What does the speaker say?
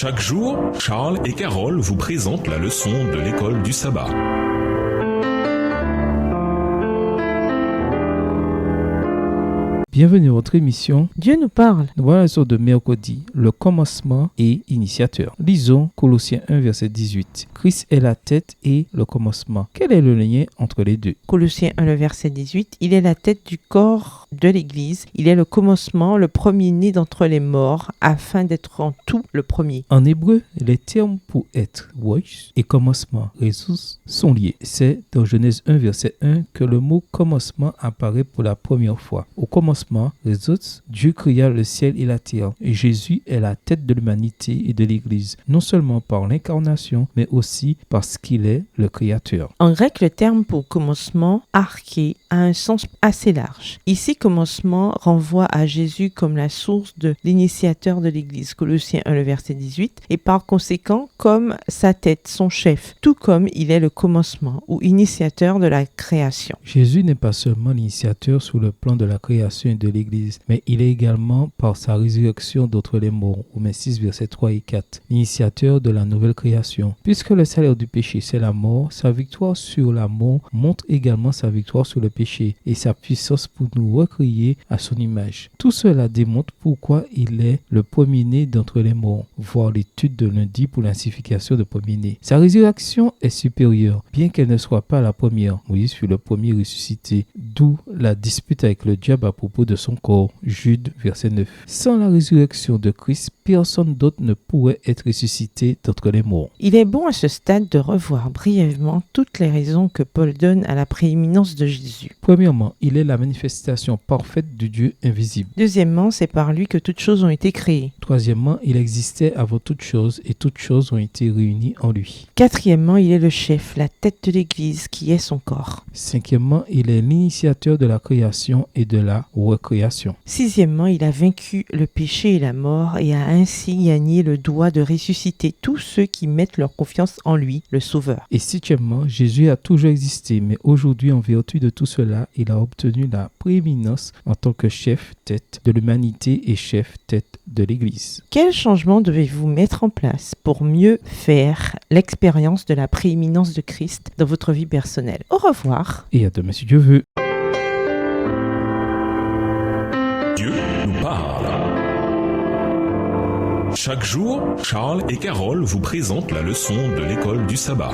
Chaque jour, Charles et Carole vous présentent la leçon de l'école du sabbat. Bienvenue à votre émission. Dieu nous parle. Nous voilà la leçon de mercredi, le commencement et initiateur. Lisons Colossiens 1, verset 18. Christ est la tête et le commencement. Quel est le lien entre les deux? Colossiens 1, le verset 18. Il est la tête du corps de l'Église. Il est le commencement, le premier-né d'entre les morts, afin d'être en tout le premier. En hébreu, les termes pour être, Rosh, et commencement, Ressus, sont liés. C'est dans Genèse 1, verset 1 que le mot commencement apparaît pour la première fois. Au commencement, Ressus, Dieu créa le ciel et la terre. Et Jésus est la tête de l'humanité et de l'Église, non seulement par l'incarnation, mais aussi parce qu'il est le Créateur. En grec, le terme pour commencement, arché, a un sens assez large. Ici, commencement renvoie à Jésus comme la source de l'initiateur de l'Église, Colossiens 1, le verset 18, et par conséquent comme sa tête, son chef, tout comme il est le commencement ou initiateur de la création. Jésus n'est pas seulement l'initiateur sur le plan de la création et de l'Église, mais il est également, par sa résurrection d'entre les morts, Romains 6, versets 3 et 4, l'initiateur de la nouvelle création. Puisque le salaire du péché, c'est la mort, sa victoire sur la mort montre également sa victoire sur le péché et sa puissance pour nous recréer à son image. Tout cela démontre pourquoi il est le premier-né d'entre les morts, voir l'étude de lundi pour l'insignification de premier-né. Sa résurrection est supérieure, bien qu'elle ne soit pas la première. Moïse fut le premier ressuscité, d'où la dispute avec le diable à propos de son corps. Jude, verset 9. Sans la résurrection de Christ, personne d'autre ne pourrait être ressuscité d'entre les morts. Il est bon à ce stade de revoir brièvement toutes les raisons que Paul donne à la prééminence de Jésus. Premièrement, il est la manifestation parfaite du Dieu invisible. Deuxièmement, c'est par lui que toutes choses ont été créées. Troisièmement, il existait avant toutes choses et toutes choses ont été réunies en lui. Quatrièmement, il est le chef, la tête de l'Église qui est son corps. Cinquièmement, il est l'initiateur de la création et de la recréation. Sixièmement, il a vaincu le péché et la mort et a ainsi gagné le droit de ressusciter tous ceux qui mettent leur confiance en lui, le Sauveur. Et septièmement, Jésus a toujours existé, mais aujourd'hui, en vertu de tout cela, il a obtenu la prééminence en tant que chef tête de l'humanité et chef tête de l'Église. Quel changement devez-vous mettre en place pour mieux faire l'expérience de la prééminence de Christ dans votre vie personnelle? Au revoir. Et à demain si Dieu veut. Dieu nous parle. Chaque jour, Charles et Carole vous présentent la leçon de l'école du sabbat.